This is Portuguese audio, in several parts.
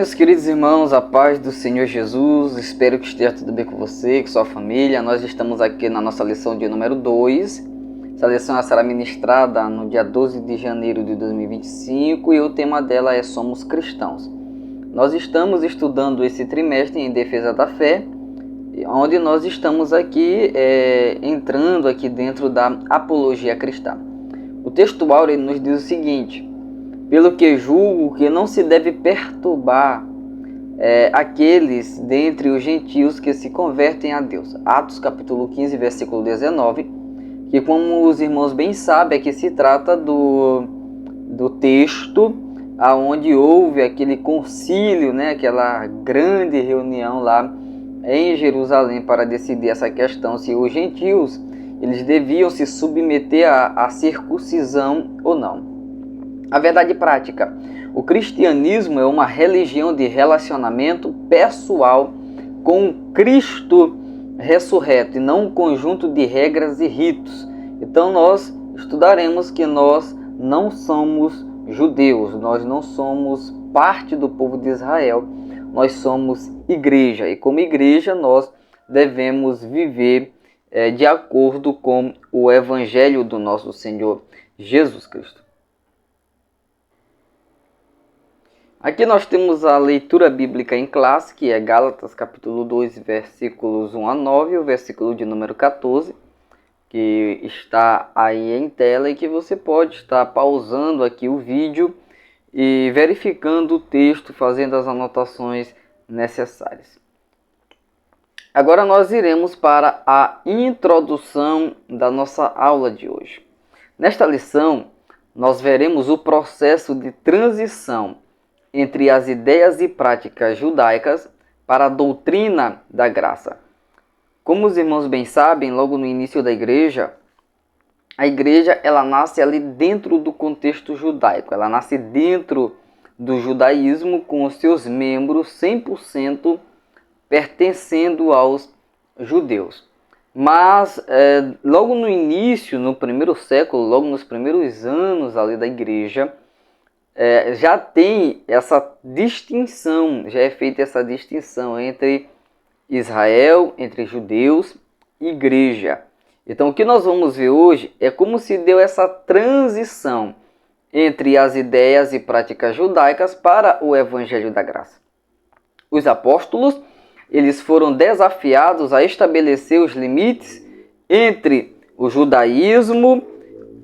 meus queridos irmãos, a paz do Senhor Jesus, espero que esteja tudo bem com você, com sua família. Nós estamos aqui na nossa lição de número 2. Essa lição será ministrada no dia 12 de janeiro de 2025 e o tema dela é Somos Cristãos. Nós estamos estudando esse trimestre em defesa da fé, onde nós estamos aqui entrando aqui dentro da apologia cristã. O texto áureo nos diz o seguinte: pelo que julgo que não se deve perturbar aqueles dentre os gentios que se convertem a Deus. Atos capítulo 15, versículo 19, que como os irmãos bem sabem, aqui se trata do texto aonde houve aquele concílio, aquela grande reunião lá em Jerusalém para decidir essa questão, se os gentios eles deviam se submeter à circuncisão ou não. A verdade prática: o cristianismo é uma religião de relacionamento pessoal com Cristo ressurreto e não um conjunto de regras e ritos. Então nós estudaremos que nós não somos judeus, nós não somos parte do povo de Israel, nós somos igreja e como igreja nós devemos viver de acordo com o evangelho do nosso Senhor Jesus Cristo. Aqui nós temos a leitura bíblica em classe, que é Gálatas capítulo 2, versículos 1 a 9, o versículo de número 14, que está aí em tela e que você pode estar pausando aqui o vídeo e verificando o texto, fazendo as anotações necessárias. Agora nós iremos para a introdução da nossa aula de hoje. Nesta lição, nós veremos o processo de transição entre as ideias e práticas judaicas para a doutrina da graça. Como os irmãos bem sabem, logo no início da igreja, a igreja ela nasce ali dentro do contexto judaico, ela nasce dentro do judaísmo com os seus membros 100% pertencendo aos judeus. Mas logo no início, no primeiro século, logo nos primeiros anos ali da igreja, já tem essa distinção, já é feita essa distinção entre Israel, entre judeus e igreja. Então o que nós vamos ver hoje é como se deu essa transição entre as ideias e práticas judaicas para o evangelho da graça. Os apóstolos, eles foram desafiados a estabelecer os limites entre o judaísmo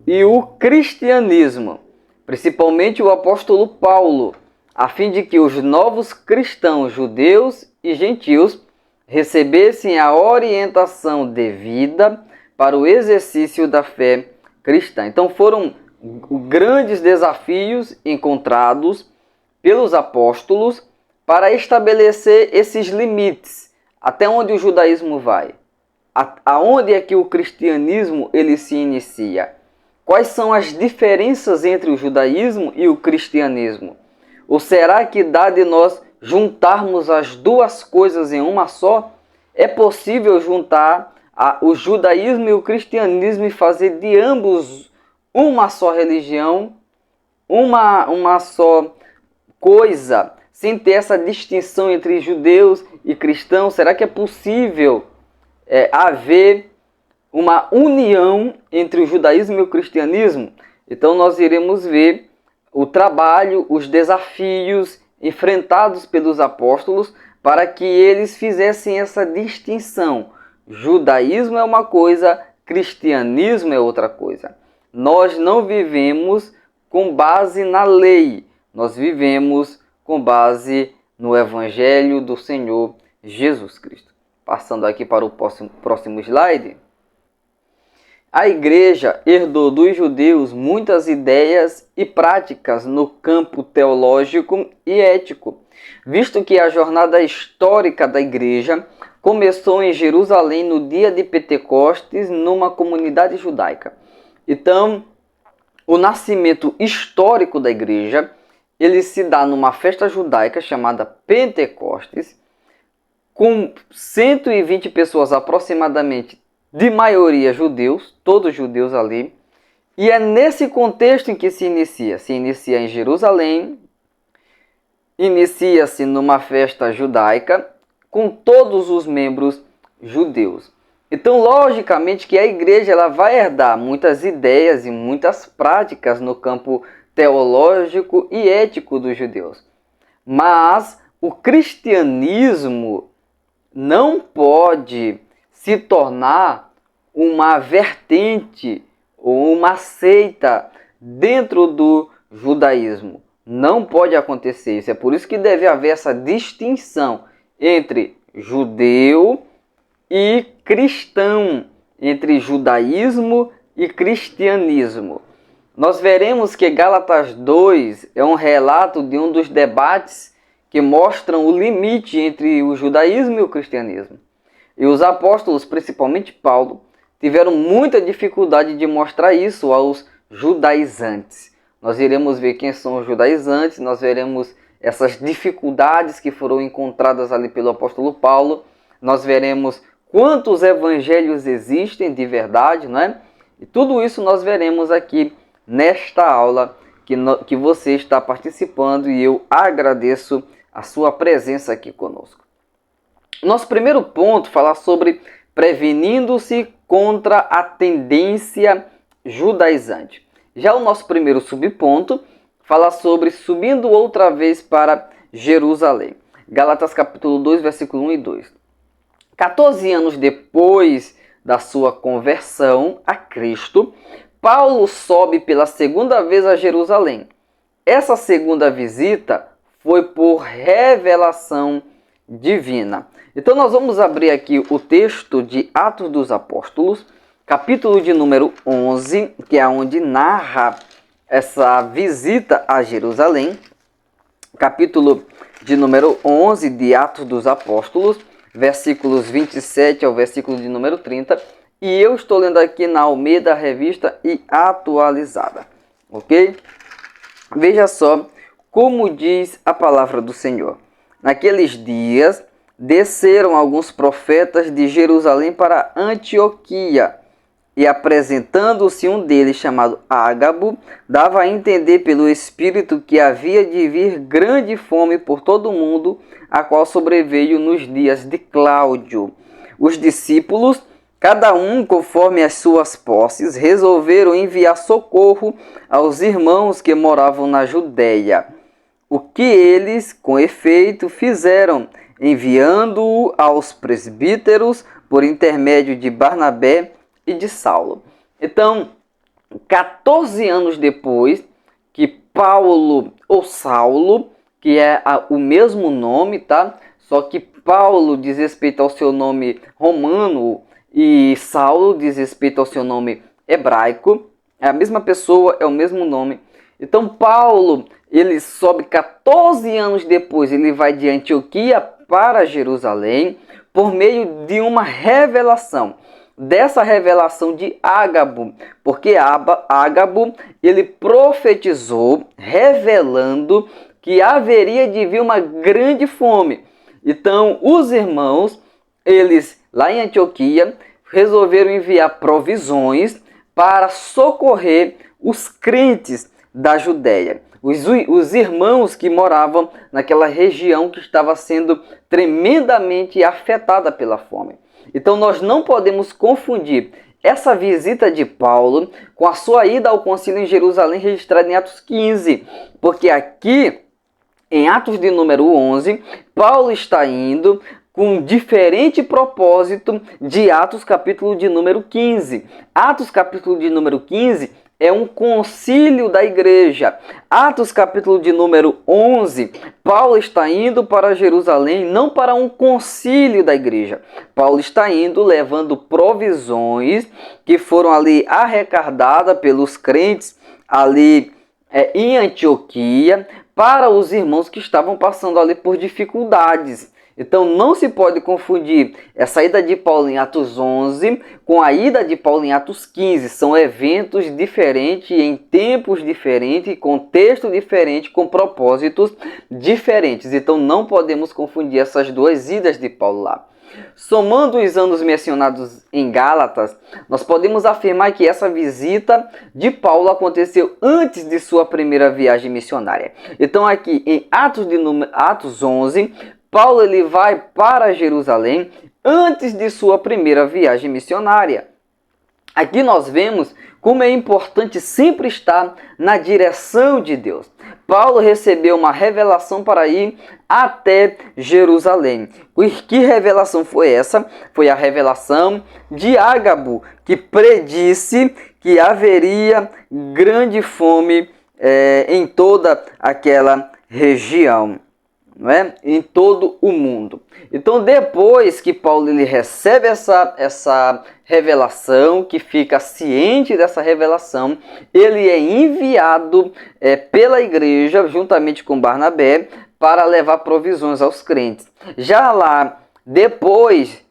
e o cristianismo, principalmente o apóstolo Paulo, a fim de que os novos cristãos judeus e gentios recebessem a orientação devida para o exercício da fé cristã. Então foram grandes desafios encontrados pelos apóstolos para estabelecer esses limites, até onde o judaísmo vai, aonde é que o cristianismo ele se inicia. Quais são as diferenças entre o judaísmo e o cristianismo? Ou será que dá de nós juntarmos as duas coisas em uma só? É possível juntar o judaísmo e o cristianismo e fazer de ambos uma só religião, uma só coisa, sem ter essa distinção entre judeus e cristãos? Será que é possível haver uma união entre o judaísmo e o cristianismo? Então nós iremos ver o trabalho, os desafios enfrentados pelos apóstolos para que eles fizessem essa distinção. Judaísmo é uma coisa, cristianismo é outra coisa. Nós não vivemos com base na lei, nós vivemos com base no evangelho do Senhor Jesus Cristo. Passando aqui para o próximo slide. A igreja herdou dos judeus muitas ideias e práticas no campo teológico e ético, visto que a jornada histórica da igreja começou em Jerusalém no dia de Pentecostes, numa comunidade judaica. Então, o nascimento histórico da igreja, ele se dá numa festa judaica chamada Pentecostes, com 120 pessoas aproximadamente, de maioria judeus, todos judeus ali, e é nesse contexto em que se inicia em Jerusalém, inicia-se numa festa judaica com todos os membros judeus. Então, logicamente que a igreja ela vai herdar muitas ideias e muitas práticas no campo teológico e ético dos judeus. Mas o cristianismo não pode se tornar uma vertente ou uma seita dentro do judaísmo. Não pode acontecer isso. É por isso que deve haver essa distinção entre judeu e cristão, entre judaísmo e cristianismo. Nós veremos que Gálatas 2 é um relato de um dos debates que mostram o limite entre o judaísmo e o cristianismo. E os apóstolos, principalmente Paulo, tiveram muita dificuldade de mostrar isso aos judaizantes. Nós iremos ver quem são os judaizantes, nós veremos essas dificuldades que foram encontradas ali pelo apóstolo Paulo, nós veremos quantos evangelhos existem de verdade, não é? E tudo isso nós veremos aqui nesta aula que você está participando e eu agradeço a sua presença aqui conosco. Nosso primeiro ponto fala sobre prevenindo-se contra a tendência judaizante. Já o nosso primeiro subponto fala sobre subindo outra vez para Jerusalém. Gálatas capítulo 2, versículo 1 e 2. 14 anos depois da sua conversão a Cristo, Paulo sobe pela segunda vez a Jerusalém. Essa segunda visita foi por revelação divina. Então nós vamos abrir aqui o texto de Atos dos Apóstolos, capítulo de número 11, que é onde narra essa visita a Jerusalém. Capítulo de número 11 de Atos dos Apóstolos, versículos 27 ao versículo de número 30. E eu estou lendo aqui na Almeida Revista e Atualizada. Ok? Veja só como diz a palavra do Senhor. Naqueles dias, desceram alguns profetas de Jerusalém para Antioquia. E apresentando-se um deles, chamado Ágabo, dava a entender pelo Espírito que havia de vir grande fome por todo o mundo, a qual sobreveio nos dias de Cláudio. Os discípulos, cada um conforme as suas posses, resolveram enviar socorro aos irmãos que moravam na Judéia. O que eles, com efeito, fizeram, enviando-o aos presbíteros por intermédio de Barnabé e de Saulo. Então, 14 anos depois que Paulo, ou Saulo, que é o mesmo nome, tá? Só que Paulo diz respeito ao seu nome romano e Saulo diz respeito ao seu nome hebraico. É a mesma pessoa, é o mesmo nome. Então Paulo, ele sobe 14 anos depois, ele vai de Antioquia para Jerusalém por meio de uma revelação. Dessa revelação de Ágabo, porque Ágabo, ele profetizou, revelando que haveria de vir uma grande fome. Então, os irmãos, eles lá em Antioquia, resolveram enviar provisões para socorrer os crentes da Judéia. Os irmãos que moravam naquela região que estava sendo tremendamente afetada pela fome. Então nós não podemos confundir essa visita de Paulo com a sua ida ao concílio em Jerusalém registrada em Atos 15. Porque aqui, em Atos de número 11, Paulo está indo com um diferente propósito de Atos capítulo de número 15. Atos capítulo de número 15 é um concílio da igreja. Atos capítulo de número 11, Paulo está indo para Jerusalém, não para um concílio da igreja. Paulo está indo levando provisões que foram ali arrecadadas pelos crentes ali em Antioquia para os irmãos que estavam passando ali por dificuldades. Então não se pode confundir essa ida de Paulo em Atos 11 com a ida de Paulo em Atos 15. São eventos diferentes, em tempos diferentes, contexto diferente, com propósitos diferentes. Então não podemos confundir essas duas idas de Paulo lá. Somando os anos mencionados em Gálatas, nós podemos afirmar que essa visita de Paulo aconteceu antes de sua primeira viagem missionária. Então aqui em Atos 11, Paulo ele vai para Jerusalém antes de sua primeira viagem missionária. Aqui nós vemos como é importante sempre estar na direção de Deus. Paulo recebeu uma revelação para ir até Jerusalém. Que revelação foi essa? Foi a revelação de Ágabo, que predisse que haveria grande fome em toda aquela região, não é? Em todo o mundo. Então, depois que Paulo ele recebe essa revelação, que fica ciente dessa revelação, ele é enviado pela igreja, juntamente com Barnabé, para levar provisões aos crentes. Já lá, depois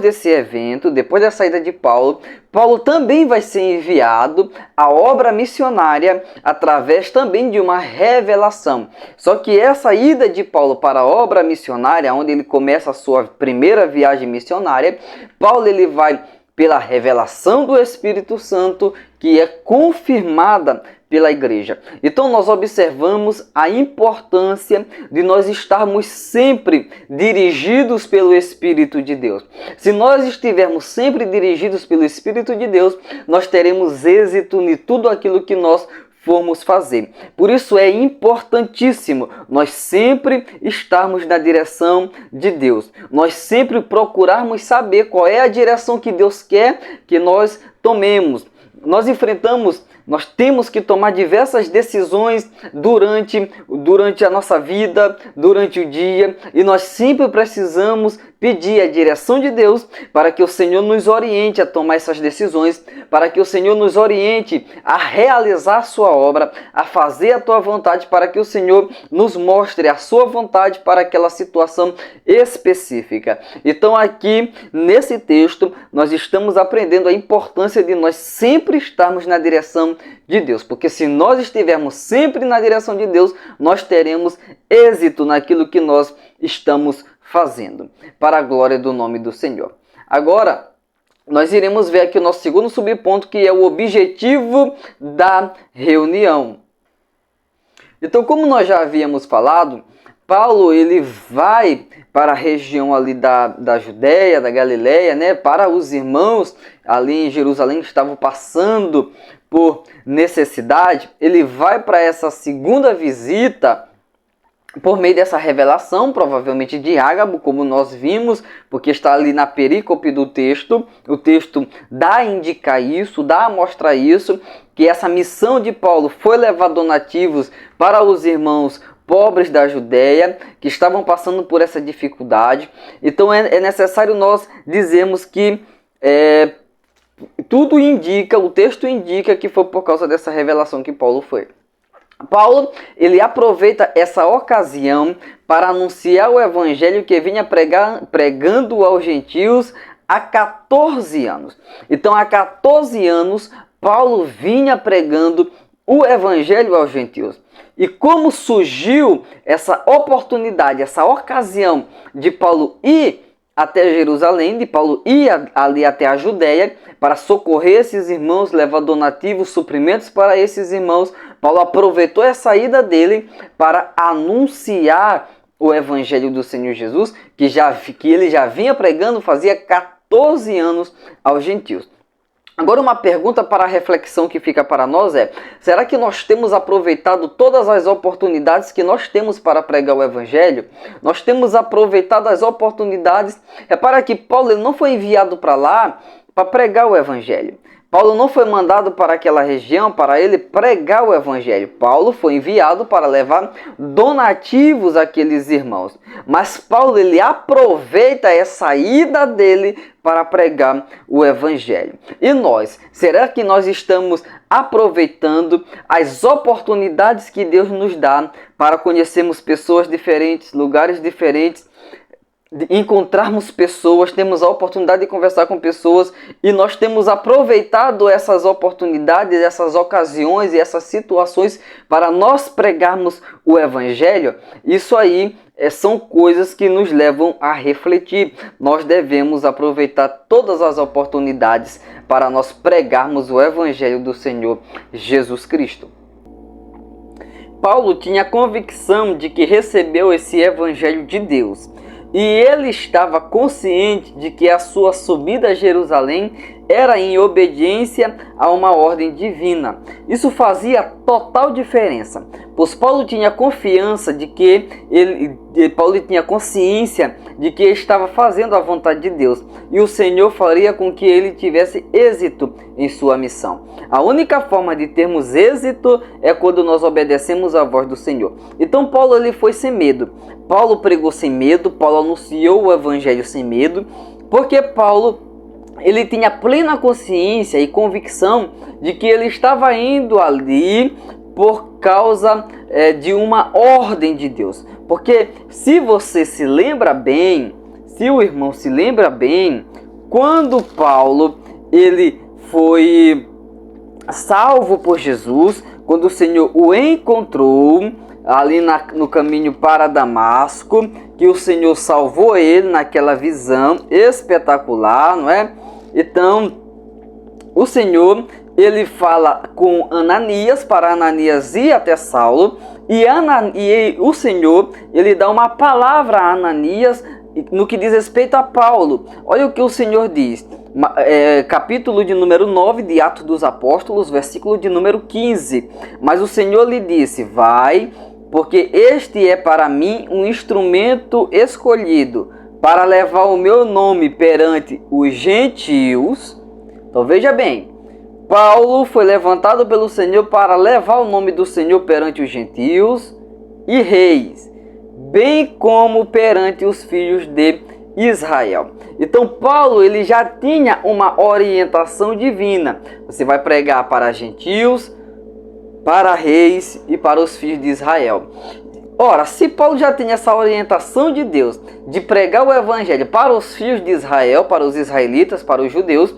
desse evento, depois da saída de Paulo, Paulo também vai ser enviado à obra missionária através também de uma revelação. Só que essa ida de Paulo para a obra missionária, onde ele começa a sua primeira viagem missionária, Paulo ele vai pela revelação do Espírito Santo, que é confirmada pela igreja. Então nós observamos a importância de nós estarmos sempre dirigidos pelo Espírito de Deus. Se nós estivermos sempre dirigidos pelo Espírito de Deus, nós teremos êxito em tudo aquilo que nós formos fazer. Por isso é importantíssimo nós sempre estarmos na direção de Deus. Nós sempre procurarmos saber qual é a direção que Deus quer que nós tomemos. Nós temos que tomar diversas decisões durante a nossa vida, durante o dia, e nós sempre precisamos pedir a direção de Deus para que o Senhor nos oriente a tomar essas decisões, para que o Senhor nos oriente a realizar a sua obra, a fazer a tua vontade, para que o Senhor nos mostre a sua vontade para aquela situação específica. Então aqui, nesse texto, nós estamos aprendendo a importância de nós sempre estarmos na direção de Deus, porque se nós estivermos sempre na direção de Deus, nós teremos êxito naquilo que nós estamos fazendo, para a glória do nome do Senhor. Agora, nós iremos ver aqui o nosso segundo subponto, que é o objetivo da reunião. Então, como nós já havíamos falado, Paulo ele vai para a região ali da Judéia, da Galileia, né, para os irmãos ali em Jerusalém que estavam passando por necessidade. Ele vai para essa segunda visita por meio dessa revelação, provavelmente de Ágabo, como nós vimos, porque está ali na perícope do texto. O texto dá a indicar isso, dá a mostrar isso, que essa missão de Paulo foi levar donativos para os irmãos pobres da Judéia, que estavam passando por essa dificuldade. Então é necessário nós dizermos que tudo indica, o texto indica que foi por causa dessa revelação que Paulo foi. Paulo, ele aproveita essa ocasião para anunciar o evangelho que vinha pregando aos gentios há 14 anos. Então, há 14 anos, Paulo vinha pregando o evangelho aos gentios. E como surgiu essa oportunidade, essa ocasião de Paulo ir até Jerusalém, de Paulo ir ali até a Judéia para socorrer esses irmãos, levar donativos, suprimentos para esses irmãos, Paulo aproveitou essa ida dele para anunciar o evangelho do Senhor Jesus, que ele já vinha pregando fazia 14 anos aos gentios. Agora uma pergunta para a reflexão que fica para nós é: será que nós temos aproveitado todas as oportunidades que nós temos para pregar o Evangelho? Nós temos aproveitado as oportunidades? Repara que Paulo não foi enviado para lá para pregar o Evangelho. Paulo não foi mandado para aquela região para ele pregar o evangelho. Paulo foi enviado para levar donativos àqueles irmãos. Mas Paulo ele aproveita essa ida dele para pregar o evangelho. E nós? Será que nós estamos aproveitando as oportunidades que Deus nos dá para conhecermos pessoas diferentes, lugares diferentes, encontrarmos pessoas, temos a oportunidade de conversar com pessoas e nós temos aproveitado essas oportunidades, essas ocasiões e essas situações para nós pregarmos o Evangelho. Isso aí são coisas que nos levam a refletir. Nós devemos aproveitar todas as oportunidades para nós pregarmos o Evangelho do Senhor Jesus Cristo. Paulo tinha convicção de que recebeu esse Evangelho de Deus. E ele estava consciente de que a sua subida a Jerusalém era em obediência a uma ordem divina. Isso fazia total diferença, pois Paulo tinha confiança de que Paulo tinha consciência de que estava fazendo a vontade de Deus e o Senhor faria com que ele tivesse êxito em sua missão. A única forma de termos êxito é quando nós obedecemos à voz do Senhor. Então Paulo ele foi sem medo. Paulo pregou sem medo, Paulo anunciou o Evangelho sem medo, porque Paulo ele tinha plena consciência e convicção de que ele estava indo ali por causa de uma ordem de Deus. Porque se você se lembra bem, se o irmão se lembra bem, quando Paulo ele foi salvo por Jesus, quando o Senhor o encontrou ali no caminho para Damasco, que o Senhor salvou ele naquela visão espetacular, não é? Então, o Senhor, ele fala com Ananias, para Ananias ir até Saulo, e o Senhor, ele dá uma palavra a Ananias no que diz respeito a Paulo. Olha o que o Senhor diz, capítulo de número 9 de Atos dos Apóstolos, versículo de número 15. Mas o Senhor lhe disse, vai, porque este é para mim um instrumento escolhido, para levar o meu nome perante os gentios. Então veja bem, Paulo foi levantado pelo Senhor para levar o nome do Senhor perante os gentios e reis, bem como perante os filhos de Israel. Então Paulo ele já tinha uma orientação divina. Você vai pregar para gentios, para reis e para os filhos de Israel. Ora, se Paulo já tem essa orientação de Deus de pregar o Evangelho para os filhos de Israel, para os israelitas, para os judeus,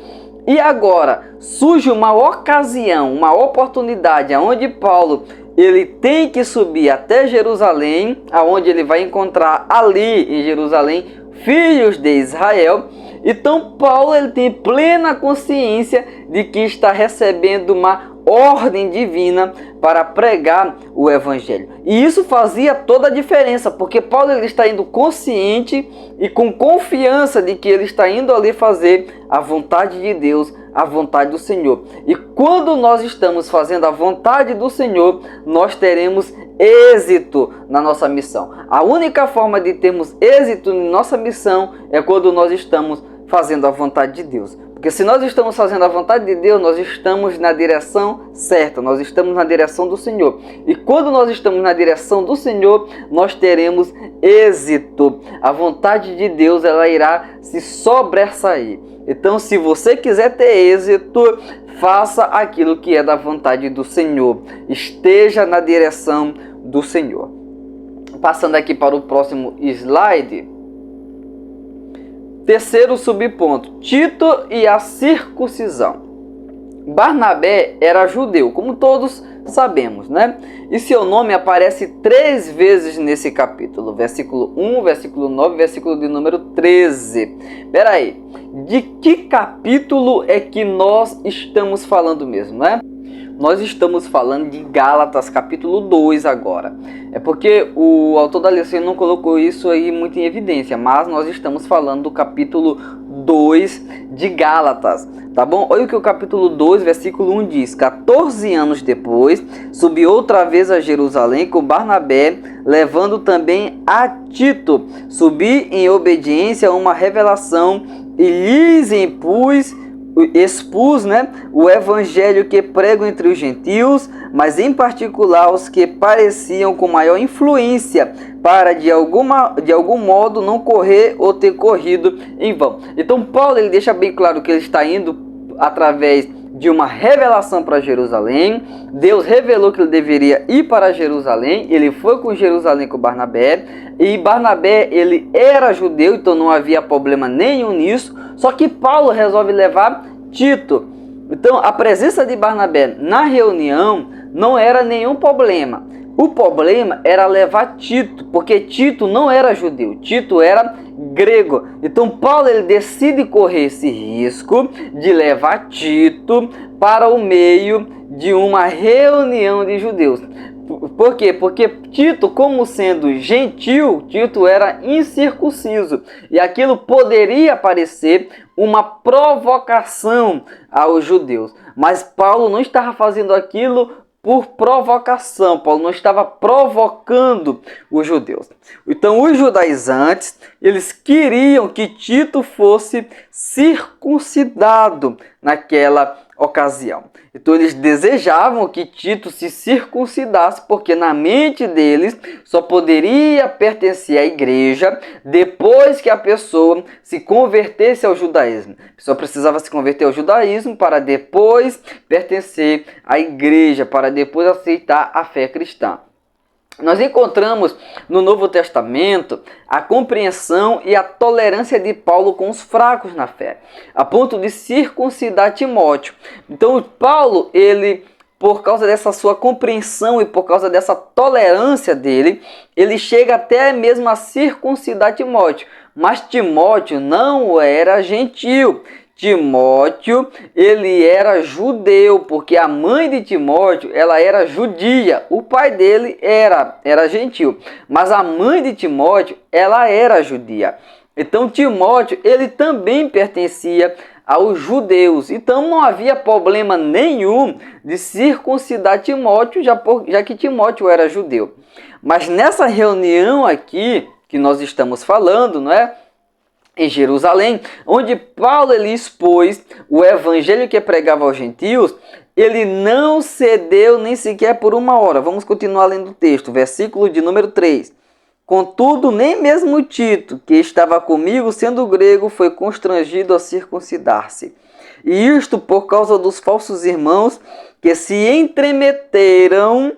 e agora surge uma ocasião, uma oportunidade onde Paulo ele tem que subir até Jerusalém, aonde ele vai encontrar ali em Jerusalém filhos de Israel. Então Paulo ele tem plena consciência de que está recebendo uma ordem divina para pregar o Evangelho. E isso fazia toda a diferença, porque Paulo ele está indo consciente e com confiança de que ele está indo ali fazer a vontade de Deus, a vontade do Senhor. E quando nós estamos fazendo a vontade do Senhor, nós teremos êxito na nossa missão. A única forma de termos êxito na nossa missão é quando nós estamos fazendo a vontade de Deus. Porque se nós estamos fazendo a vontade de Deus, nós estamos na direção certa, nós estamos na direção do Senhor. E quando nós estamos na direção do Senhor, nós teremos êxito. A vontade de Deus ela irá se sobressair. Então, se você quiser ter êxito, faça aquilo que é da vontade do Senhor. Esteja na direção do Senhor. Passando aqui para o próximo slide. Terceiro subponto, Tito e a circuncisão. Barnabé era judeu, como todos sabemos, né? E seu nome aparece 3 vezes nesse capítulo. Versículo 1, versículo 9, versículo de número 13. Espera aí, de que capítulo é que nós estamos falando mesmo, né? Nós estamos falando de Gálatas, capítulo 2 agora. É porque o autor da lição não colocou isso aí muito em evidência, mas nós estamos falando do capítulo 2 de Gálatas, tá bom? Olha o que o capítulo 2, versículo 1 diz. 14 anos depois, subi outra vez a Jerusalém com Barnabé, levando também a Tito. Subi em obediência a uma revelação e lhes expus, o evangelho que prego entre os gentios, mas em particular os que pareciam com maior influência, para de algum modo não correr ou ter corrido em vão. Então Paulo ele deixa bem claro que ele está indo através de uma revelação para Jerusalém. Deus revelou que ele deveria ir para Jerusalém. Ele foi com Jerusalém com Barnabé. E Barnabé, ele era judeu, então não havia problema nenhum nisso. Só que Paulo resolve levar Tito. Então a presença de Barnabé na reunião não era nenhum problema. O problema era levar Tito, porque Tito não era judeu, Tito era grego. Então Paulo ele decide correr esse risco de levar Tito para o meio de uma reunião de judeus. Por quê? Porque Tito, como sendo gentil, Tito era incircunciso. E aquilo poderia parecer uma provocação aos judeus. Mas Paulo não estava fazendo aquilo por provocação. Paulo não estava provocando os judeus. Então os judaizantes, eles queriam que Tito fosse circuncidado naquela ocasião. Então eles desejavam que Tito se circuncidasse, porque na mente deles só poderia pertencer à igreja depois que a pessoa se convertesse ao judaísmo. A pessoa precisava se converter ao judaísmo para depois pertencer à igreja, para depois aceitar a fé cristã. Nós encontramos no Novo Testamento a compreensão e a tolerância de Paulo com os fracos na fé, a ponto de circuncidar Timóteo. Então Paulo, ele, por causa dessa sua compreensão e por causa dessa tolerância dele, ele chega até mesmo a circuncidar Timóteo. Mas Timóteo não era gentil. Timóteo, ele era judeu, porque a mãe de Timóteo, ela era judia. O pai dele era gentil, mas a mãe de Timóteo, ela era judia. Então Timóteo, ele também pertencia aos judeus. Então não havia problema nenhum de circuncidar Timóteo, já que Timóteo era judeu. Mas nessa reunião aqui, que nós estamos falando, não é? Em Jerusalém, onde Paulo ele expôs o evangelho que pregava aos gentios, ele não cedeu nem sequer por uma hora. Vamos continuar lendo o texto, versículo de número 3. Contudo, nem mesmo Tito, que estava comigo, sendo grego, foi constrangido a circuncidar-se. E isto por causa dos falsos irmãos que se entremeteram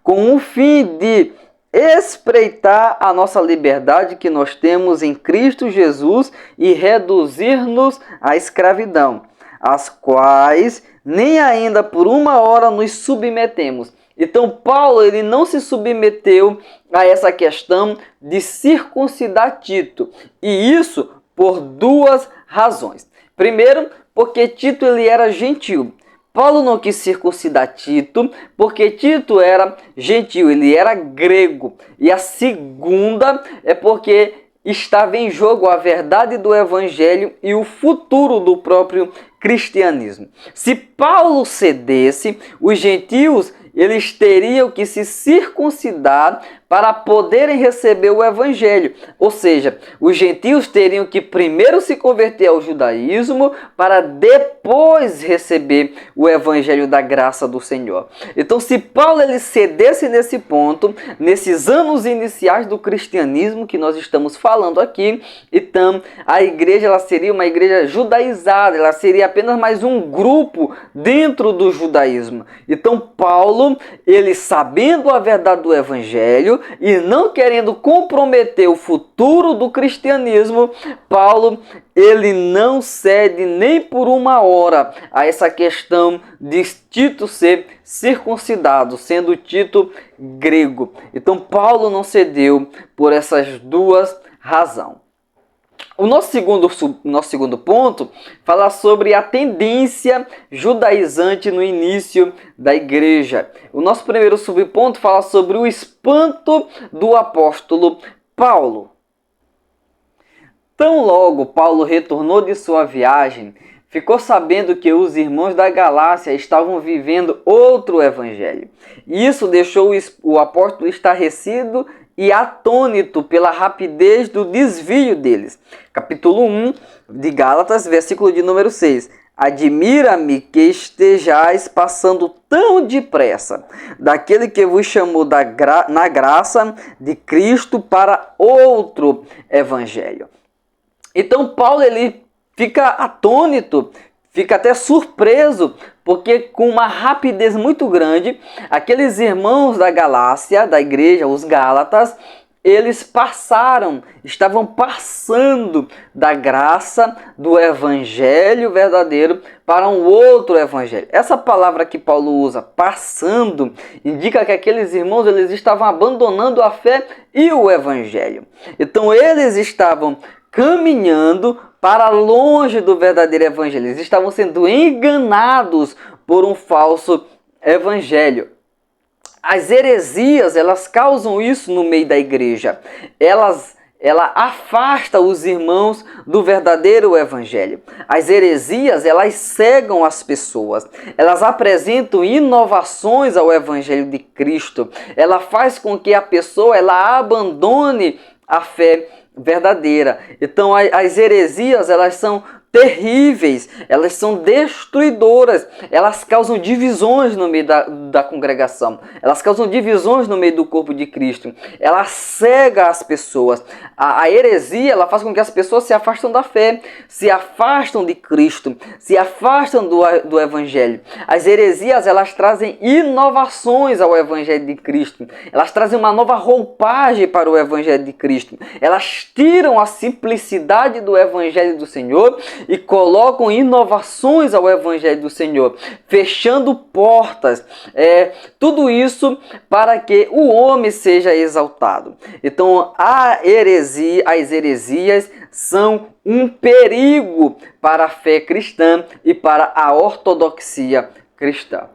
com o fim de espreitar a nossa liberdade que nós temos em Cristo Jesus e reduzir-nos à escravidão, às quais nem ainda por uma hora nos submetemos. Então Paulo ele não se submeteu a essa questão de circuncidar Tito, e isso por duas razões. Primeiro, porque Tito ele era gentil. Paulo não quis circuncidar Tito, porque Tito era gentil, ele era grego. E a segunda é porque estava em jogo a verdade do evangelho e o futuro do próprio cristianismo. Se Paulo cedesse, os gentios eles teriam que se circuncidar para poderem receber o evangelho. Ou seja, os gentios teriam que primeiro se converter ao judaísmo para depois receber o evangelho da graça do Senhor. Então, se Paulo ele cedesse nesse ponto, nesses anos iniciais do cristianismo que nós estamos falando aqui, então a igreja ela seria uma igreja judaizada, ela seria apenas mais um grupo dentro do judaísmo. Então, Paulo, ele sabendo a verdade do evangelho e não querendo comprometer o futuro do cristianismo, Paulo, ele não cede nem por uma hora a essa questão de Tito ser circuncidado, sendo Tito grego. Então, Paulo não cedeu por essas duas razões. O nosso segundo ponto fala sobre a tendência judaizante no início da igreja. O nosso primeiro subponto fala sobre o espanto do apóstolo Paulo. Tão logo Paulo retornou de sua viagem, ficou sabendo que os irmãos da Galácia estavam vivendo outro evangelho. Isso deixou o apóstolo estarrecido e atônito pela rapidez do desvio deles. Capítulo 1 de Gálatas, versículo de número 6. Admira-me que estejais passando tão depressa daquele que vos chamou na graça de Cristo para outro evangelho. Então Paulo ele fica atônito, fica até surpreso, porque com uma rapidez muito grande, aqueles irmãos da Galácia, da igreja, os Gálatas, eles estavam passando da graça do evangelho verdadeiro para um outro evangelho. Essa palavra que Paulo usa, passando, indica que aqueles irmãos eles estavam abandonando a fé e o evangelho. Então eles estavam caminhando para longe do verdadeiro evangelho. Eles estavam sendo enganados por um falso evangelho. As heresias, elas causam isso no meio da igreja. Ela afasta os irmãos do verdadeiro evangelho. As heresias, elas cegam as pessoas. Elas apresentam inovações ao evangelho de Cristo. Ela faz com que a pessoa ela abandone a fé verdadeira. Então as heresias, elas são terríveis, elas são destruidoras, elas causam divisões no meio da congregação, elas causam divisões no meio do corpo de Cristo, ela cega as pessoas. A heresia, ela faz com que as pessoas se afastem da fé, se afastam de Cristo, se afastam do Evangelho. As heresias, elas trazem inovações ao Evangelho de Cristo, elas trazem uma nova roupagem para o Evangelho de Cristo, elas tiram a simplicidade do Evangelho do Senhor e colocam inovações ao Evangelho do Senhor, fechando portas, tudo isso para que o homem seja exaltado. Então as heresias são um perigo para a fé cristã e para a ortodoxia cristã.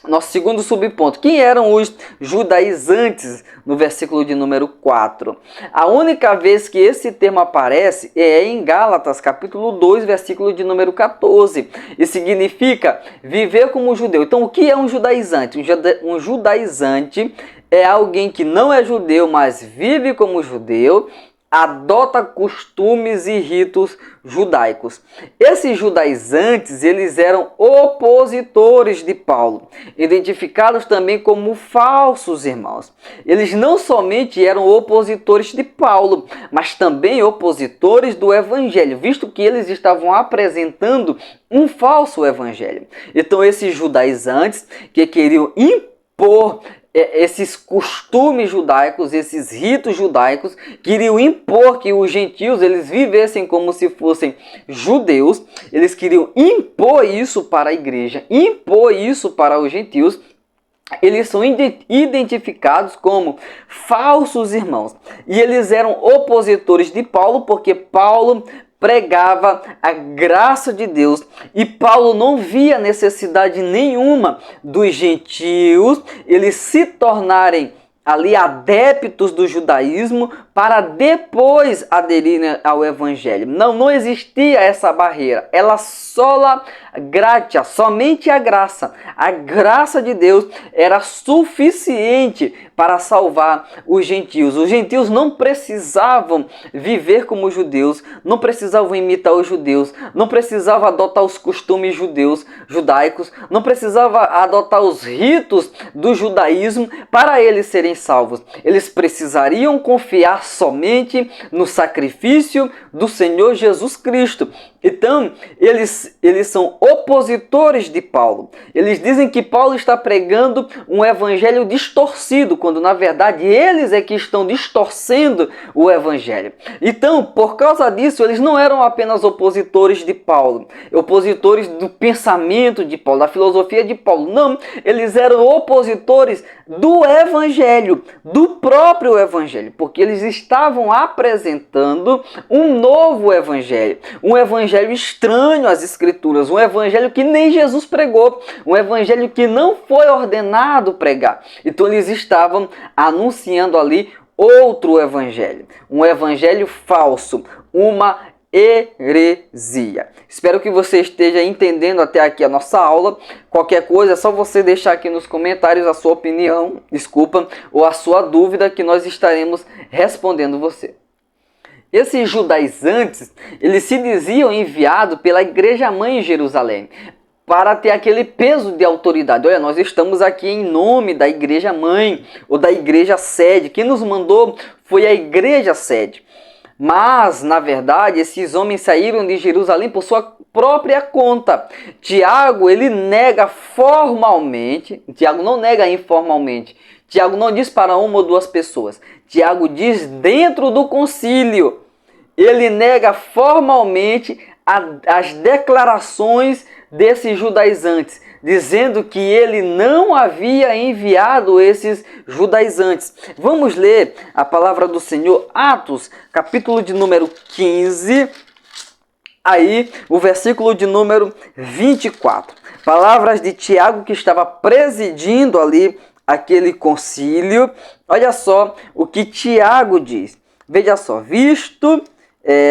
Nosso segundo subponto, quem eram os judaizantes no versículo de número 4? A única vez que esse termo aparece é em Gálatas, capítulo 2, versículo de número 14. E significa viver como judeu. Então, o que é um judaizante? Um judaizante é alguém que não é judeu, mas vive como judeu, adota costumes e ritos judaicos. Esses judaizantes, eles eram opositores de Paulo, identificados também como falsos irmãos. Eles não somente eram opositores de Paulo, mas também opositores do evangelho, visto que eles estavam apresentando um falso evangelho. Então esses judaizantes que queriam impor esses costumes judaicos, esses ritos judaicos, queriam impor que os gentios eles vivessem como se fossem judeus. Eles queriam impor isso para a igreja, impor isso para os gentios. Eles são identificados como falsos irmãos. E eles eram opositores de Paulo, porque Paulo pregava a graça de Deus e Paulo não via necessidade nenhuma dos gentios eles se tornarem ali adeptos do judaísmo para depois aderirem ao evangelho. Não existia essa barreira. Ela sola gratia, somente a graça de Deus era suficiente para salvar os gentios. Os gentios não precisavam viver como judeus, não precisavam imitar os judeus, não precisavam adotar os costumes judaicos, não precisavam adotar os ritos do judaísmo para eles serem salvos. Eles precisariam confiar somente no sacrifício do Senhor Jesus Cristo. Então, eles são opositores de Paulo. Eles dizem que Paulo está pregando um evangelho distorcido, quando na verdade eles é que estão distorcendo o evangelho. Então, por causa disso, eles não eram apenas opositores de Paulo, opositores do pensamento de Paulo, da filosofia de Paulo. Não, eles eram opositores do evangelho, do próprio evangelho, porque eles estavam apresentando um novo evangelho, um evangelho estranho às escrituras, um evangelho que nem Jesus pregou, um evangelho que não foi ordenado pregar. Então eles estavam anunciando ali outro evangelho, um evangelho falso, uma heresia. Espero que você esteja entendendo até aqui a nossa aula. Qualquer coisa é só você deixar aqui nos comentários a sua opinião, ou a sua dúvida, que nós estaremos respondendo você. Esses judaizantes, eles se diziam enviados pela igreja mãe em Jerusalém, para ter aquele peso de autoridade. Olha, nós estamos aqui em nome da igreja mãe, ou da igreja sede. Quem nos mandou foi a igreja sede. Mas, na verdade, esses homens saíram de Jerusalém por sua própria conta. Tiago, ele nega formalmente, Tiago não nega informalmente, Tiago não diz para uma ou duas pessoas, Tiago diz dentro do concílio. Ele nega formalmente as declarações desses judaizantes, dizendo que ele não havia enviado esses judaizantes. Vamos ler a palavra do Senhor, Atos, capítulo de número 15, aí o versículo de número 24. Palavras de Tiago, que estava presidindo ali aquele concílio. Olha só o que Tiago diz. Veja só, visto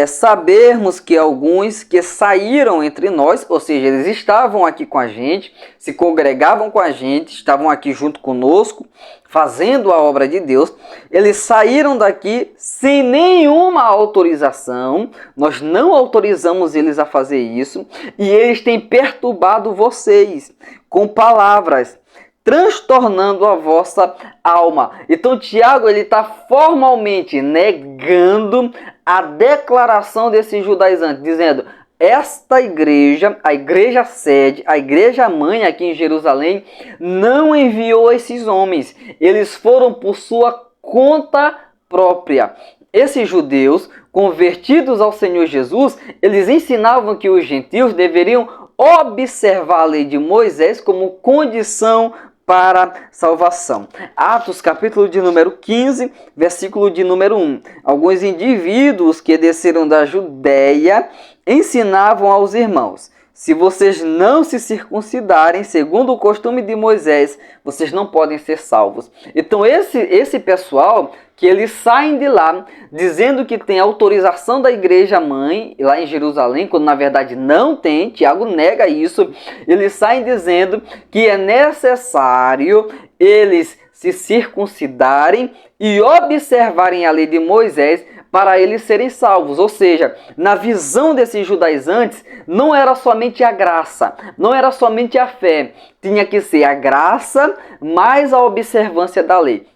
sabermos que alguns que saíram entre nós, ou seja, eles estavam aqui com a gente, se congregavam com a gente, estavam aqui junto conosco, fazendo a obra de Deus, eles saíram daqui sem nenhuma autorização, nós não autorizamos eles a fazer isso, e eles têm perturbado vocês com palavras, transtornando a vossa alma. Então Tiago, ele está formalmente negando a declaração desses judaizantes, dizendo: esta igreja, a igreja sede, a igreja mãe aqui em Jerusalém, não enviou esses homens. Eles foram por sua conta própria. Esses judeus, convertidos ao Senhor Jesus, eles ensinavam que os gentios deveriam observar a lei de Moisés como condição para salvação. Atos, capítulo de número 15, versículo de número 1. Alguns indivíduos que desceram da Judéia ensinavam aos irmãos: se vocês não se circuncidarem segundo o costume de Moisés, vocês não podem ser salvos. Então esse pessoal, que eles saem de lá dizendo que tem autorização da igreja mãe lá em Jerusalém, quando na verdade não tem, Tiago nega isso, eles saem dizendo que é necessário eles se circuncidarem e observarem a lei de Moisés para eles serem salvos. Ou seja, na visão desses judaizantes, não era somente a graça, não era somente a fé, tinha que ser a graça mais a observância da lei.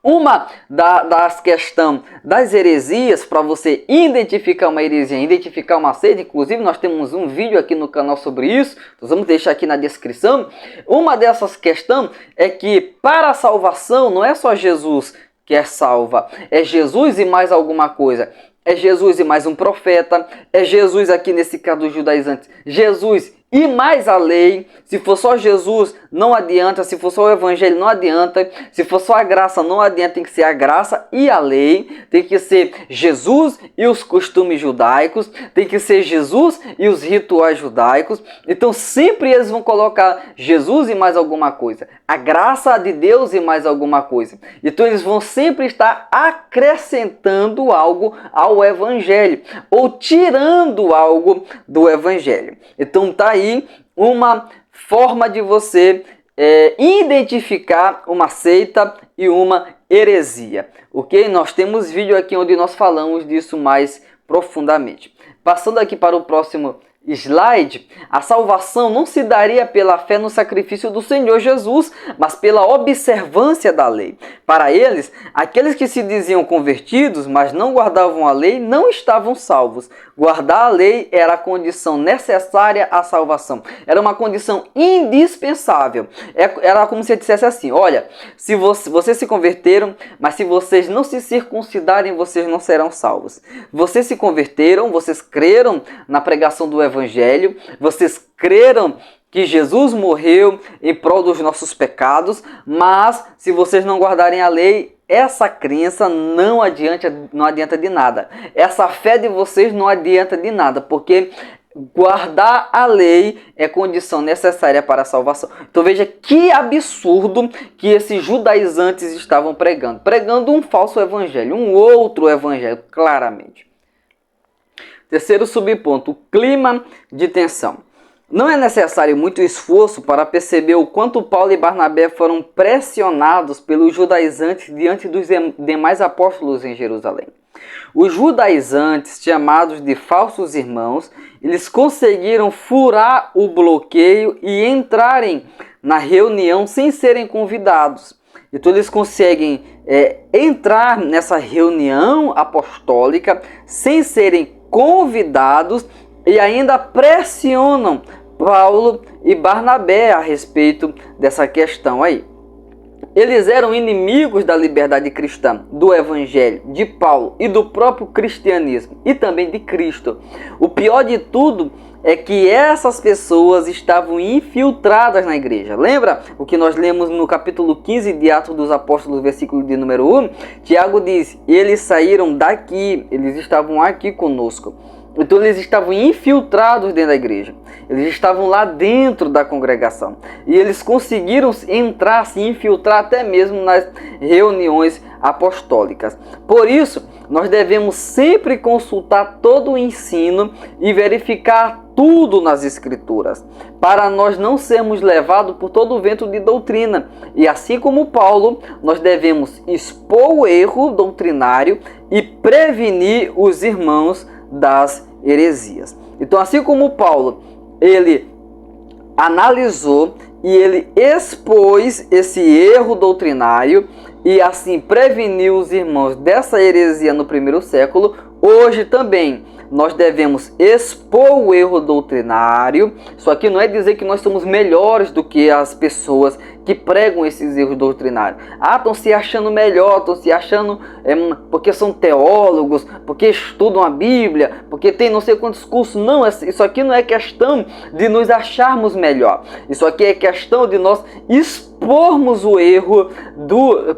Uma das questões das heresias, para você identificar uma heresia, identificar uma seita, inclusive nós temos um vídeo aqui no canal sobre isso, nós vamos deixar aqui na descrição. Uma dessas questões é que para a salvação não é só Jesus que é salva, é Jesus e mais alguma coisa. É Jesus e mais um profeta, é Jesus aqui nesse caso dos judaizantes, Jesus e mais a lei. Se for só Jesus, não adianta. Se for só o evangelho, não adianta. Se for só a graça, não adianta. Tem que ser a graça e a lei. Tem que ser Jesus e os costumes judaicos. Tem que ser Jesus e os rituais judaicos. Então sempre eles vão colocar Jesus e mais alguma coisa, a graça de Deus e mais alguma coisa. Então eles vão sempre estar acrescentando algo ao evangelho ou tirando algo do evangelho. Então tá aí uma forma de você identificar uma seita e uma heresia, ok? Nós temos vídeo aqui onde nós falamos disso mais profundamente. Passando aqui para o próximo slide, a salvação não se daria pela fé no sacrifício do Senhor Jesus, mas pela observância da lei. Para eles, aqueles que se diziam convertidos, mas não guardavam a lei, não estavam salvos. Guardar a lei era a condição necessária à salvação. Era uma condição indispensável. Era como se dissesse assim: olha, se vocês se converteram, mas se vocês não se circuncidarem, vocês não serão salvos. Vocês se converteram, vocês creram na pregação do evangelho, vocês creram que Jesus morreu em prol dos nossos pecados, mas se vocês não guardarem a lei, essa crença não adianta de nada. Essa fé de vocês não adianta de nada, porque guardar a lei é condição necessária para a salvação. Então veja que absurdo que esses judaizantes estavam pregando um falso evangelho, um outro evangelho, claramente. Terceiro subponto, o clima de tensão. Não é necessário muito esforço para perceber o quanto Paulo e Barnabé foram pressionados pelos judaizantes diante dos demais apóstolos em Jerusalém. Os judaizantes, chamados de falsos irmãos, eles conseguiram furar o bloqueio e entrarem na reunião sem serem convidados. Então eles conseguem entrar nessa reunião apostólica sem serem convidados e ainda pressionam Paulo e Barnabé a respeito dessa questão aí. Eles eram inimigos da liberdade cristã, do evangelho, de Paulo e do próprio cristianismo e também de Cristo. O pior de tudo é que essas pessoas estavam infiltradas na igreja. Lembra o que nós lemos no capítulo 15 de Atos dos Apóstolos, versículo de número 1? Tiago diz: eles saíram daqui, eles estavam aqui conosco. Então eles estavam infiltrados dentro da igreja. Eles estavam lá dentro da congregação. E eles conseguiram entrar, se infiltrar até mesmo nas reuniões apostólicas. Por isso, nós devemos sempre consultar todo o ensino e verificar tudo nas Escrituras, para nós não sermos levados por todo o vento de doutrina. E assim como Paulo, nós devemos expor o erro doutrinário e prevenir os irmãos das heresias. Então, assim como Paulo, ele analisou e ele expôs esse erro doutrinário e assim preveniu os irmãos dessa heresia no primeiro século, hoje também nós devemos expor o erro doutrinário. Isso aqui não é dizer que nós somos melhores do que as pessoas que pregam esses erros doutrinários. Estão se achando melhor, estão se achando porque são teólogos, porque estudam a Bíblia, porque tem não sei quantos cursos. Não, isso aqui não é questão de nos acharmos melhor. Isso aqui é questão de nós expormos o erro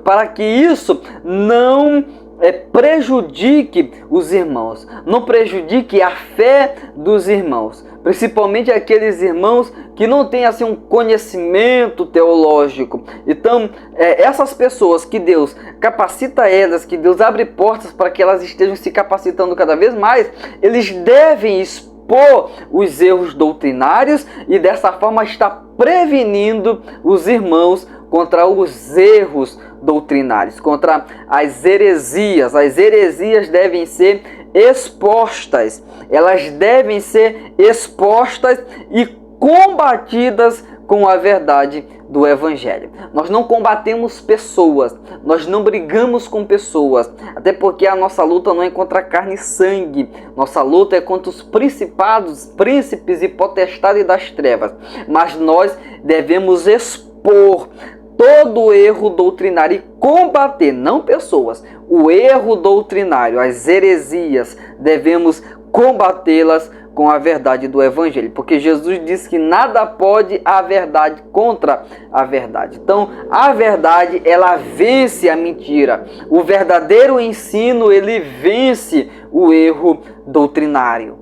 para que isso não prejudique os irmãos, não prejudique a fé dos irmãos, principalmente aqueles irmãos que não têm assim um conhecimento teológico. Então, essas pessoas que Deus capacita elas, que Deus abre portas para que elas estejam se capacitando cada vez mais, eles devem expor os erros doutrinários e dessa forma estar prevenindo os irmãos contra os erros doutrinários, contra as heresias. As heresias devem ser expostas, elas devem ser expostas e combatidas com a verdade do Evangelho. Nós não combatemos pessoas, nós não brigamos com pessoas, até porque a nossa luta não é contra carne e sangue, nossa luta é contra os principados, príncipes e potestades das trevas, mas nós devemos expor todo o erro doutrinário e combater, não pessoas, o erro doutrinário, as heresias, devemos combatê-las com a verdade do Evangelho, porque Jesus disse que nada pode a verdade contra a verdade. Então, a verdade, ela vence a mentira. O verdadeiro ensino, ele vence o erro doutrinário.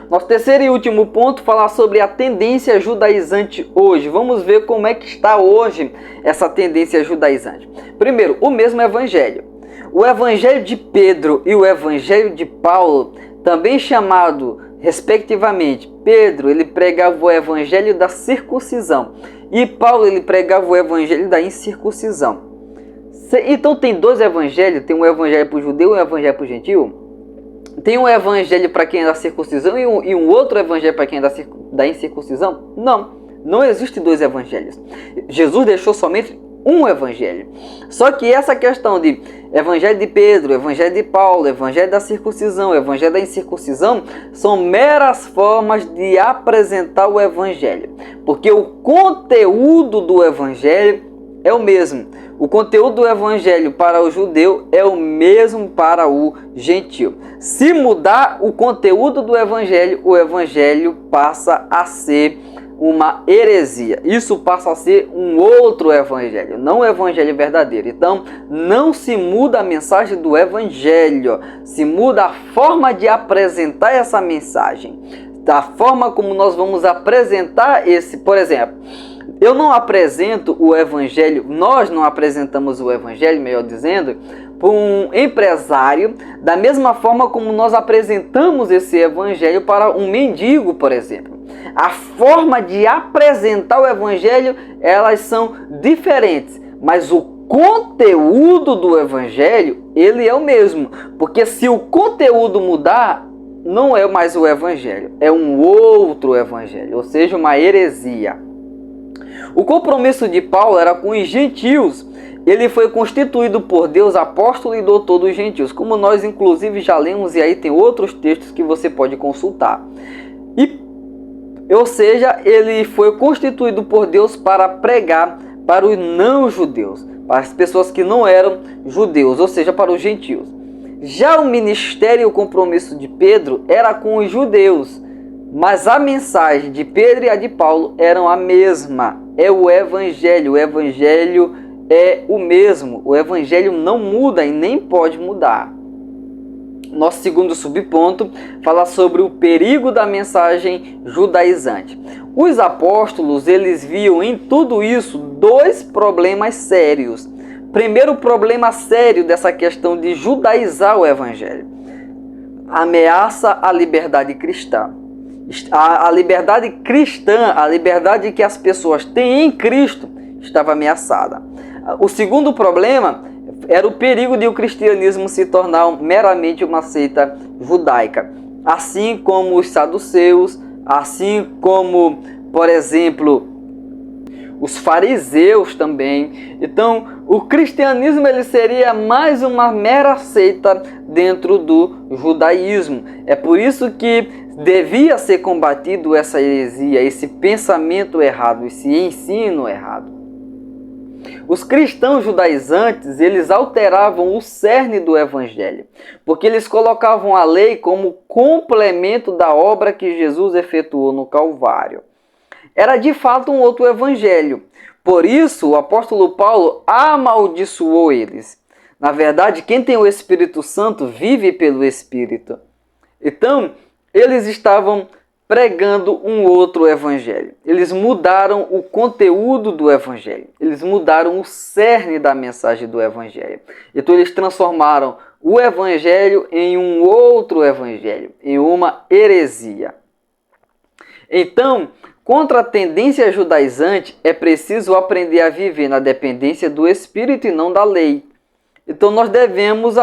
Nosso terceiro e último ponto, falar sobre a tendência judaizante hoje. Vamos ver como é que está hoje essa tendência judaizante. Primeiro, o mesmo evangelho. O evangelho de Pedro e o evangelho de Paulo, também chamado, respectivamente, Pedro, ele pregava o evangelho da circuncisão e Paulo, ele pregava o evangelho da incircuncisão. Então tem dois evangelhos, tem um evangelho para o judeu e um evangelho para o gentio. Tem um evangelho para quem é da circuncisão e um outro evangelho para quem é da incircuncisão? Não existe dois evangelhos. Jesus deixou somente um evangelho. Só que essa questão de evangelho de Pedro, evangelho de Paulo, evangelho da circuncisão, evangelho da incircuncisão, são meras formas de apresentar o evangelho. Porque o conteúdo do evangelho é o mesmo. O conteúdo do evangelho para o judeu é o mesmo para o gentio. Se mudar o conteúdo do evangelho, o evangelho passa a ser uma heresia. Isso passa a ser um outro evangelho, não o evangelho verdadeiro. Então, não se muda a mensagem do evangelho, se muda a forma de apresentar essa mensagem, da forma como nós vamos apresentar esse, por exemplo, eu não apresento o evangelho, nós não apresentamos o evangelho, melhor dizendo, para um empresário, da mesma forma como nós apresentamos esse evangelho para um mendigo, por exemplo. A forma de apresentar o evangelho, elas são diferentes, mas o conteúdo do evangelho, ele é o mesmo, porque se o conteúdo mudar, não é mais o evangelho, é um outro evangelho, ou seja, uma heresia. O compromisso de Paulo era com os gentios ele foi constituído por Deus apóstolo e doutor dos gentios, como nós inclusive já lemos, e aí tem outros textos que você pode consultar. Ou seja, ele foi constituído por Deus para pregar para os não-judeus, para as pessoas que não eram judeus, ou seja, para os gentios. Já o ministério e o compromisso de Pedro era com os judeus, mas a mensagem de Pedro e a de Paulo eram a mesma. É o Evangelho é o mesmo. O Evangelho não muda e nem pode mudar. Nosso segundo subponto fala sobre o perigo da mensagem judaizante. Os apóstolos, eles viam em tudo isso dois problemas sérios. Primeiro problema sério dessa questão de judaizar o Evangelho: ameaça à liberdade cristã. A liberdade cristã, a liberdade que as pessoas têm em Cristo, estava ameaçada. O segundo problema era o perigo de o cristianismo se tornar meramente uma seita judaica, assim como os saduceus, assim como, por exemplo, os fariseus também. Então, o cristianismo ele seria mais uma mera seita dentro do judaísmo. É por isso que devia ser combatido essa heresia, esse pensamento errado, esse ensino errado. Os cristãos judaizantes, eles alteravam o cerne do evangelho, porque eles colocavam a lei como complemento da obra que Jesus efetuou no Calvário. Era de fato um outro evangelho. Por isso, o apóstolo Paulo amaldiçoou eles. Na verdade, quem tem o Espírito Santo vive pelo Espírito. Então, eles estavam pregando um outro evangelho. Eles mudaram o conteúdo do evangelho. Eles mudaram o cerne da mensagem do evangelho. Então eles transformaram o evangelho em um outro evangelho, em uma heresia. Então, contra a tendência judaizante, é preciso aprender a viver na dependência do Espírito e não da lei. Então nós devemos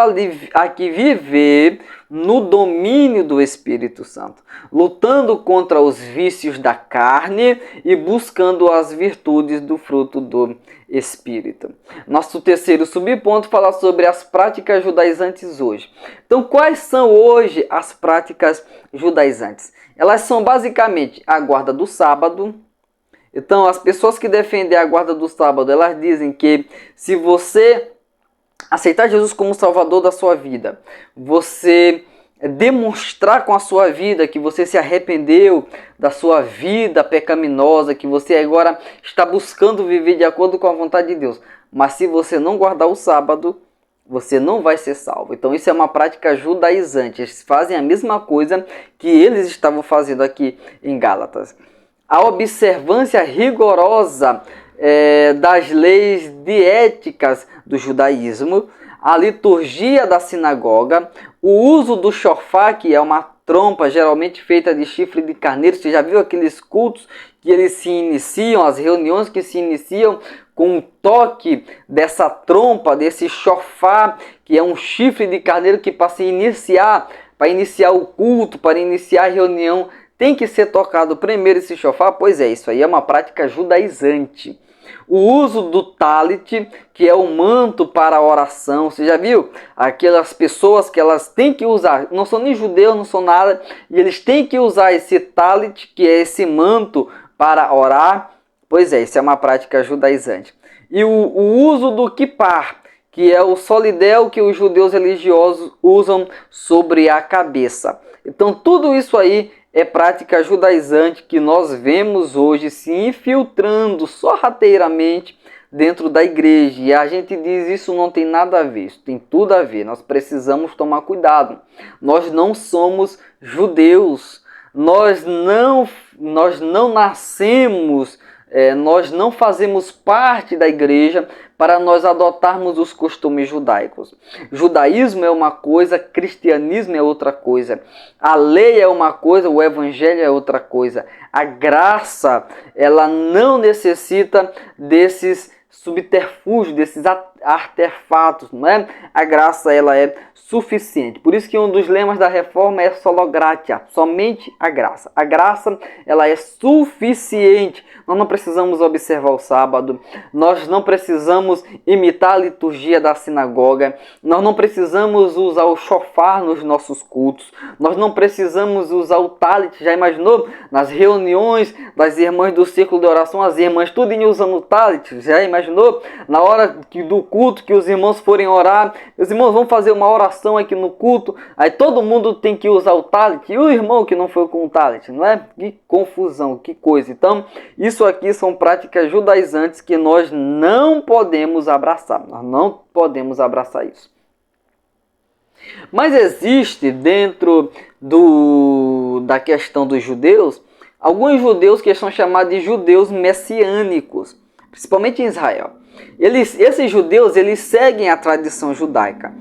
aqui viver no domínio do Espírito Santo, lutando contra os vícios da carne e buscando as virtudes do fruto do Espírito. Nosso terceiro subponto fala sobre as práticas judaizantes hoje. Então, quais são hoje as práticas judaizantes? Elas são basicamente a guarda do sábado. Então, as pessoas que defendem a guarda do sábado, elas dizem que se você aceitar Jesus como Salvador da sua vida, você demonstrar com a sua vida que você se arrependeu da sua vida pecaminosa, que você agora está buscando viver de acordo com a vontade de Deus. Mas se você não guardar o sábado, você não vai ser salvo. Então isso é uma prática judaizante. Eles fazem a mesma coisa que eles estavam fazendo aqui em Gálatas. A observância rigorosa das leis diéticas do judaísmo, a liturgia da sinagoga, o uso do shofar, que é uma trompa geralmente feita de chifre de carneiro. Você já viu aqueles cultos que eles se iniciam, as reuniões que se iniciam com o toque dessa trompa, desse shofar, que é um chifre de carneiro que para iniciar o culto, para iniciar a reunião, tem que ser tocado primeiro esse shofar? Pois é, isso aí é uma prática judaizante. O uso do talit, que é o manto para a oração. Você já viu? Aquelas pessoas que elas têm que usar, não são nem judeus, não são nada, e eles têm que usar esse talit, que é esse manto para orar. Pois é, isso é uma prática judaizante. E o uso do kippar, que é o solidel que os judeus religiosos usam sobre a cabeça. Então tudo isso aí é prática judaizante que nós vemos hoje se infiltrando sorrateiramente dentro da igreja. E a gente diz isso não tem nada a ver, isso tem tudo a ver. Nós precisamos tomar cuidado. Nós não somos judeus. Nós não nascemos, nós não fazemos parte da igreja para nós adotarmos os costumes judaicos. Judaísmo é uma coisa, cristianismo é outra coisa. A lei é uma coisa, o evangelho é outra coisa. A graça, ela não necessita desses subterfúgios, desses artefatos, não é? A graça, ela é suficiente. Por isso que um dos lemas da reforma é solo gratia, somente a graça. A graça, ela é suficiente. Nós não precisamos observar o sábado, nós não precisamos imitar a liturgia da sinagoga, nós não precisamos usar o shofar nos nossos cultos, nós não precisamos usar o talit. Já imaginou? Nas reuniões das irmãs do círculo de oração, as irmãs tudo usando o talit. Já imaginou? Na hora do culto que os irmãos forem orar, os irmãos vão fazer uma oração aqui no culto, aí todo mundo tem que usar o talit, e o irmão que não foi com o talit, não é? Que confusão, que coisa. Então, isso aqui são práticas judaizantes que nós não podemos abraçar. Nós não podemos abraçar isso. Mas existe dentro da questão dos judeus, alguns judeus que são chamados de judeus messiânicos, principalmente em Israel. Esses judeus, eles seguem a tradição judaica.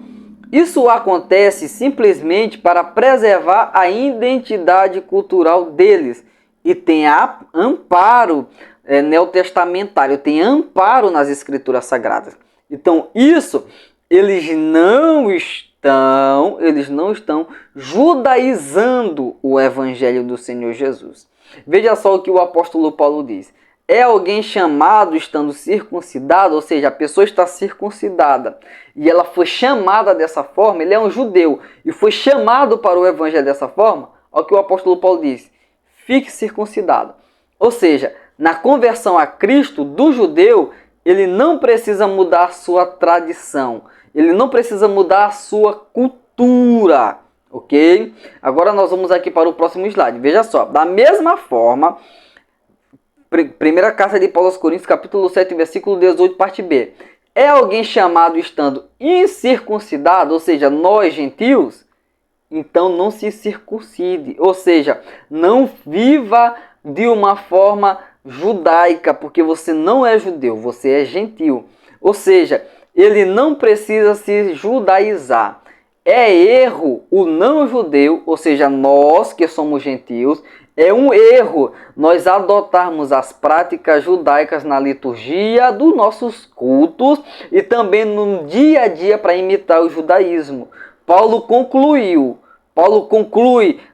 Isso acontece simplesmente para preservar a identidade cultural deles. E tem amparo neotestamentário, tem amparo nas escrituras sagradas. Então isso, eles não estão judaizando o evangelho do Senhor Jesus. Veja só o que o apóstolo Paulo diz. É alguém chamado estando circuncidado, ou seja, a pessoa está circuncidada e ela foi chamada dessa forma, ele é um judeu e foi chamado para o evangelho dessa forma, olha o que o apóstolo Paulo diz: fique circuncidado. Ou seja, na conversão a Cristo do judeu, ele não precisa mudar a sua tradição, ele não precisa mudar a sua cultura, ok? Agora nós vamos aqui para o próximo slide. Veja só, da mesma forma, primeira carta de Paulo aos Coríntios, capítulo 7, versículo 18, parte B. É alguém chamado estando incircuncidado, ou seja, nós gentios? Então não se circuncide, ou seja, não viva de uma forma judaica, porque você não é judeu, você é gentil. Ou seja, ele não precisa se judaizar. É erro o não judeu, ou seja, nós que somos gentios, é um erro nós adotarmos as práticas judaicas na liturgia dos nossos cultos e também no dia a dia para imitar o judaísmo. Paulo conclui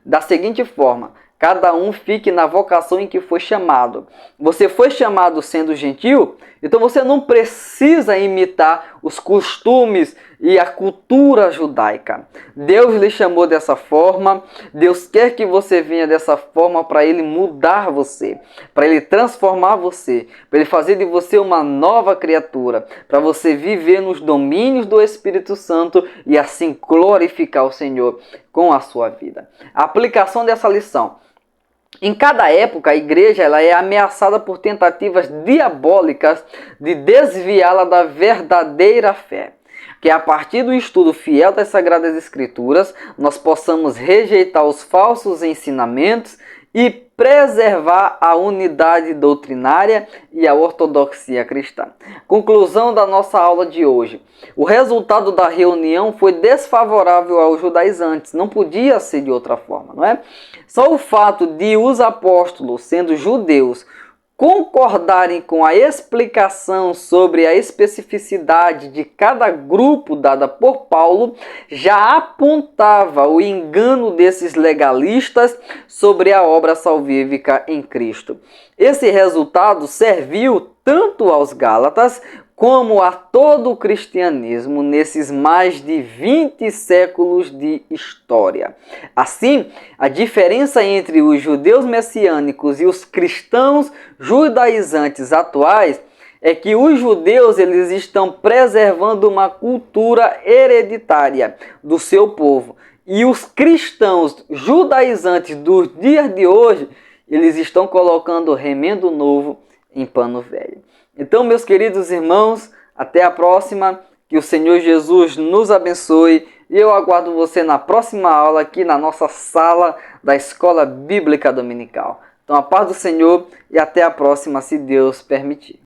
da seguinte forma: cada um fique na vocação em que foi chamado. Você foi chamado sendo gentil, então você não precisa imitar os costumes e a cultura judaica. Deus lhe chamou dessa forma, Deus quer que você venha dessa forma para Ele mudar você, para Ele transformar você, para Ele fazer de você uma nova criatura, para você viver nos domínios do Espírito Santo e assim glorificar o Senhor com a sua vida. A aplicação dessa lição: em cada época, a igreja ela é ameaçada por tentativas diabólicas de desviá-la da verdadeira fé. Que a partir do estudo fiel das Sagradas Escrituras, nós possamos rejeitar os falsos ensinamentos e preservar a unidade doutrinária e a ortodoxia cristã. Conclusão da nossa aula de hoje. O resultado da reunião foi desfavorável aos judaizantes. Não podia ser de outra forma, não é? Só o fato de os apóstolos, sendo judeus, concordarem com a explicação sobre a especificidade de cada grupo dada por Paulo já apontava o engano desses legalistas sobre a obra salvífica em Cristo. Esse resultado serviu tanto aos Gálatas como a todo o cristianismo nesses mais de 20 séculos de história. Assim, a diferença entre os judeus messiânicos e os cristãos judaizantes atuais é que os judeus eles estão preservando uma cultura hereditária do seu povo, e os cristãos judaizantes dos dias de hoje, eles estão colocando remendo novo em pano velho. Então, meus queridos irmãos, até a próxima, que o Senhor Jesus nos abençoe e eu aguardo você na próxima aula aqui na nossa sala da Escola Bíblica Dominical. Então, a paz do Senhor e até a próxima, se Deus permitir.